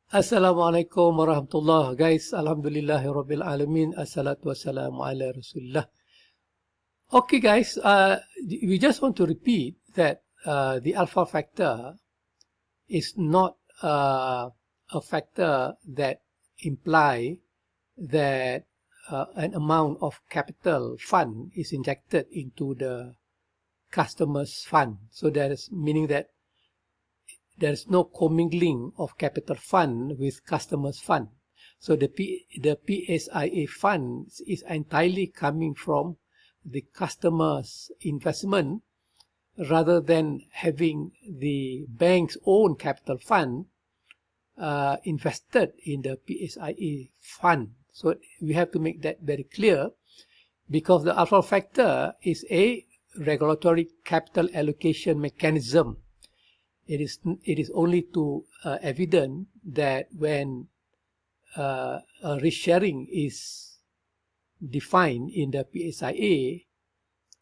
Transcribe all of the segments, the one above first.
Assalamualaikum warahmatullah. Guys, alhamdulillahi rabbil alamin. Assalatu wassalamu ala rasulillah. Okay guys, we just want to repeat that the alpha factor is not a factor that imply that an amount of capital fund is injected into the customer's fund. So that is meaning that there is no commingling of capital fund with customers' fund. So the PSIA funds is entirely coming from the customer's investment rather than having the bank's own capital fund invested in the PSIA fund. So we have to make that very clear, because the alpha factor is a regulatory capital allocation mechanism. It is only too evident that when a risk sharing is defined in the PSIA,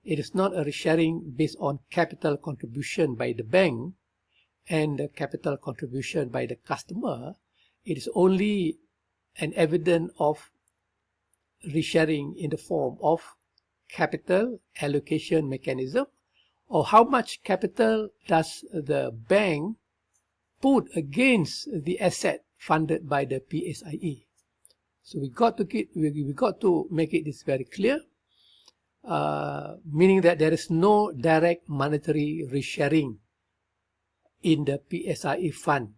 it is not a risk sharing based on capital contribution by the bank and the capital contribution by the customer. It is only an evidence of risk sharing in the form of capital allocation mechanism, or how much capital does the bank put against the asset funded by the PSIA. So we got to make it this very clear, meaning that there is no direct monetary risk sharing in the PSIA fund.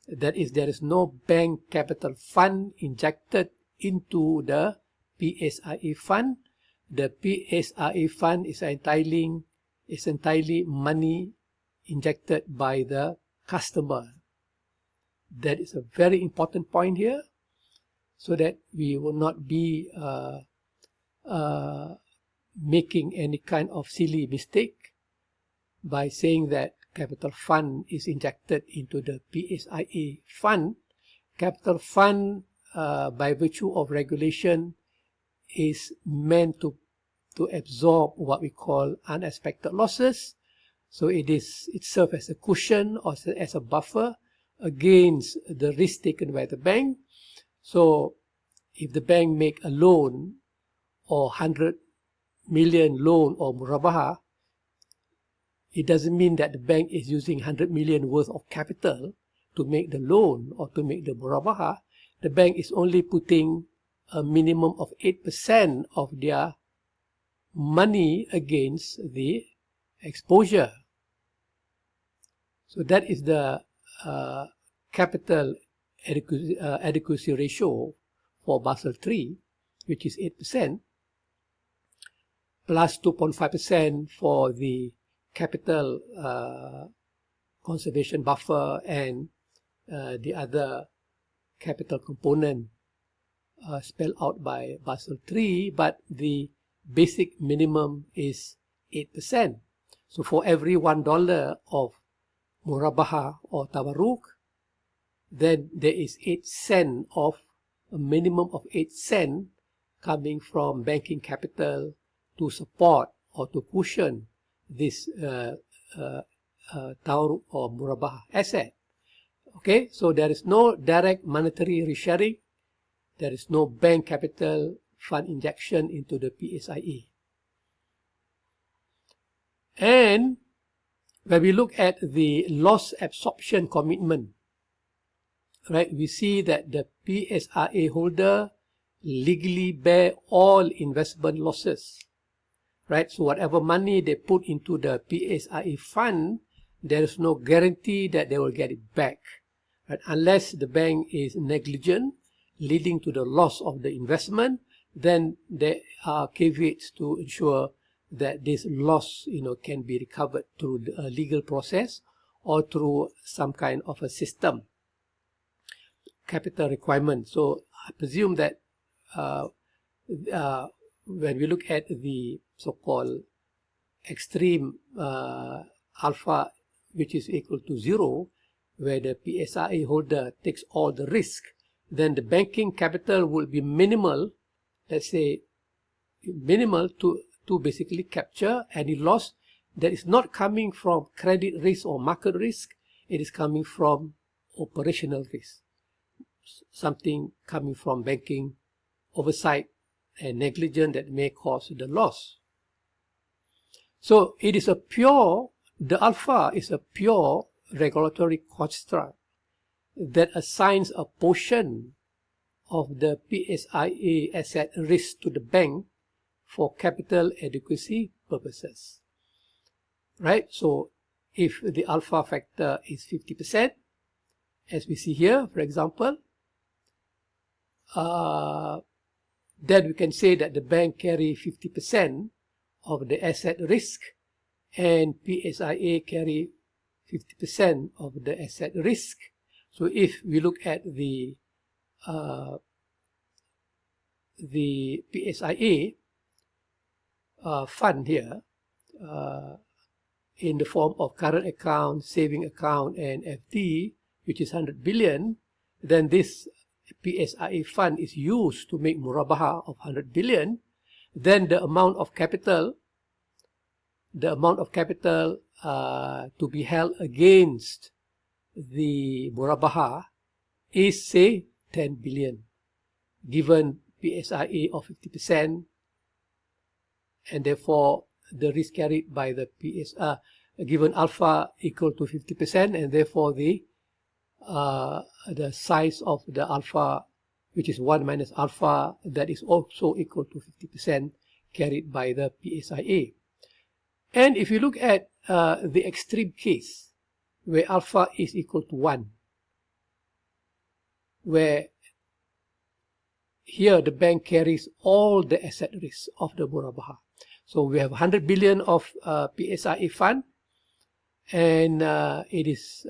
That is, there is no bank capital fund injected into the PSIA fund. The PSIA fund is entirely money injected by the customer. That is a very important point here, so that we will not be making any kind of silly mistake by saying that capital fund is injected into the PSIA fund. Capital fund, by virtue of regulation, is meant to absorb what we call unexpected losses. So it serves as a cushion or as a buffer against the risk taken by the bank. So if the bank make a loan or 100 million loan or murabaha, it doesn't mean that the bank is using 100 million worth of capital to make the loan or to make the murabaha. The bank is only putting a minimum of 8% of their money against the exposure. So that is the capital adequacy ratio for Basel III, which is 8%, plus 2.5% for the capital conservation buffer and the other capital component spelled out by Basel III, but the basic minimum is 8%. So for every $1 of murabaha or tawarruk, then there is 8 cents of a minimum of 8 cents coming from banking capital to support or to cushion this tawarruk or murabaha asset. Okay, so there is no direct monetary risk sharing. There is no bank capital fund injection into the PSIA. And when we look at the loss absorption commitment, right, we see that the PSIA holder legally bear all investment losses, right? So whatever money they put into the PSIA fund, there is no guarantee that they will get it back, right? Unless the bank is negligent, leading to the loss of the investment, then there are caveats to ensure that this loss, can be recovered through a legal process or through some kind of a system capital requirement. So I presume that when we look at the so-called extreme alpha, which is equal to 0, where the PSIA holder takes all the risk, then the banking capital will be minimal, let's say minimal to basically capture any loss that is not coming from credit risk or market risk. It is coming from operational risk, something coming from banking oversight and negligence that may cause the loss. So it is the alpha is a pure regulatory construct that assigns a portion of the PSIA asset risk to the bank for capital adequacy purposes. Right? So if the alpha factor is 50%, as we see here, for example, then we can say that the bank carry 50% of the asset risk and PSIA carry 50% of the asset risk. So if we look at the PSIA fund here in the form of current account, saving account and FD, which is 100 billion, then this PSIA fund is used to make murabaha of 100 billion. Then the amount of capital to be held against the murabaha is, say, 10 billion, given PSIA of 50%, and therefore the risk carried by the given alpha equal to 50%, and therefore the size of the alpha, which is 1 minus alpha, that is also equal to 50% carried by the PSIA. And if you look at the extreme case, where alpha is equal to 1, where here the bank carries all the asset risk of the murabaha. So we have 100 billion of PSIA fund, and it is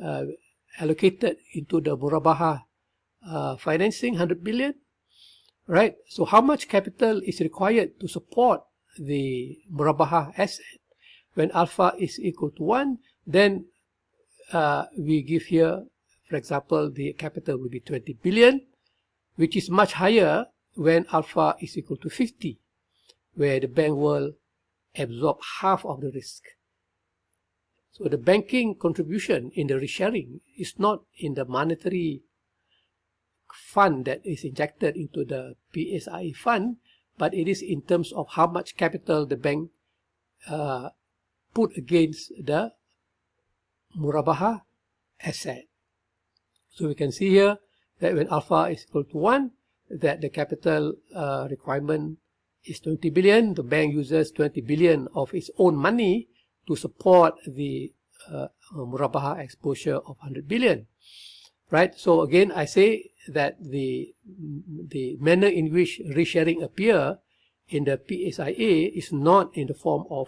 allocated into the murabaha financing, 100 billion, right? So how much capital is required to support the murabaha asset? When alpha is equal to 1, then we give here, for example, the capital will be 20 billion, which is much higher when alpha is equal to 50, where the bank will absorb half of the risk. So the banking contribution in the risk sharing is not in the monetary fund that is injected into the PSIA fund, but it is in terms of how much capital the bank put against the murabaha asset. So we can see here that when alpha is equal to 1, that the capital requirement is 20 billion. The bank uses 20 billion of its own money to support the murabaha exposure of 100 billion. Right? So again, I say that the manner in which risk sharing appear in the PSIA is not in the form of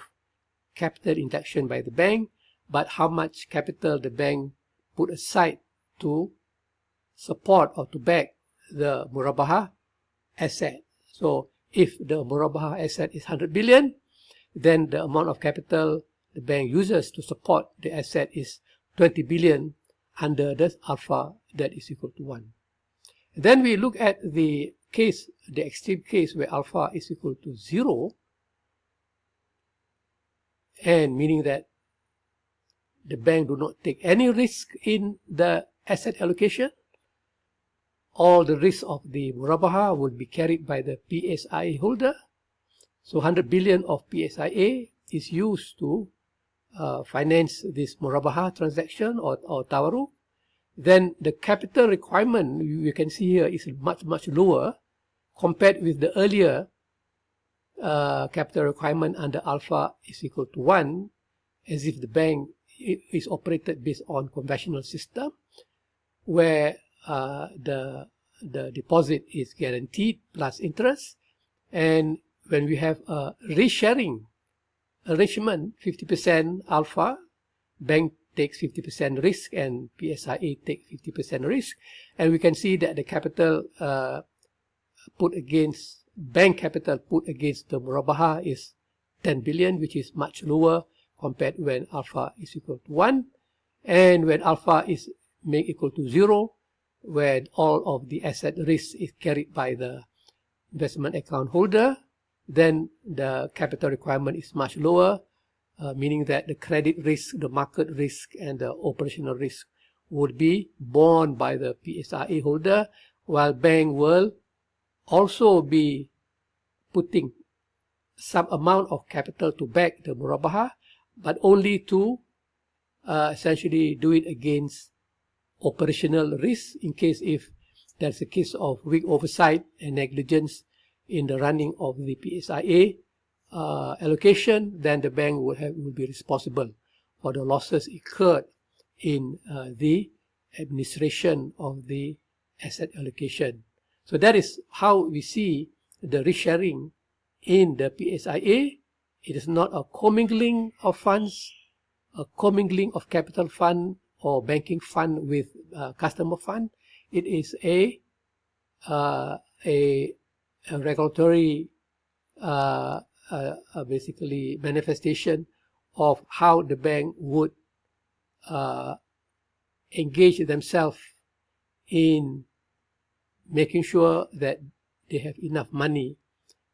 capital injection by the bank, but how much capital the bank put aside to support or to back the murabaha asset. So if the murabaha asset is 100 billion, then the amount of capital the bank uses to support the asset is 20 billion under the alpha that is equal to 1. Then we look at the case, the extreme case where alpha is equal to 0, and meaning that the bank do not take any risk in the asset allocation. All the risk of the murabaha will be carried by the PSIA holder. So 100 billion of PSIA is used to finance this murabaha transaction or tawarruk. Then the capital requirement, you can see here, is much lower compared with the earlier capital requirement under alpha is equal to 1, as if the bank is operated based on conventional system, where the deposit is guaranteed plus interest. And when we have a risk sharing arrangement, 50% alpha, bank takes 50% risk and PSIA take 50% risk, and we can see that the capital bank capital put against the murabaha is 10 billion, which is much lower compared when alpha is equal to 1, and when alpha is made equal to 0, where all of the asset risk is carried by the investment account holder, then the capital requirement is much lower, meaning that the credit risk, the market risk, and the operational risk would be borne by the PSRA holder, while bank will also be putting some amount of capital to back the murabaha, but only to essentially do it against operational risk in case if there's a case of weak oversight and negligence in the running of the PSIA allocation, then the bank will be responsible for the losses incurred in the administration of the asset allocation. So that is how we see the risk sharing in the PSIA. It is not a commingling of funds, a commingling of capital fund or banking fund with customer fund. It is a regulatory basically manifestation of how the bank would engage themselves in making sure that they have enough money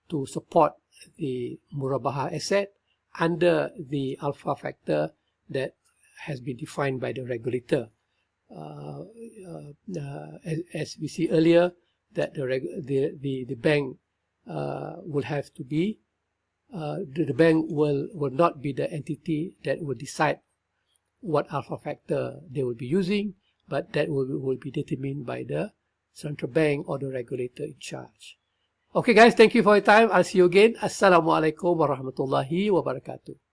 to support the murabaha asset under the alpha factor that has been defined by the regulator. As we see earlier, that the bank will have to be the bank will not be the entity that will decide what alpha factor they will be using, but that will be determined by the central bank or the regulator in charge. Okay guys, thank you for your time. I'll see you again. Assalamualaikum warahmatullahi wabarakatuh.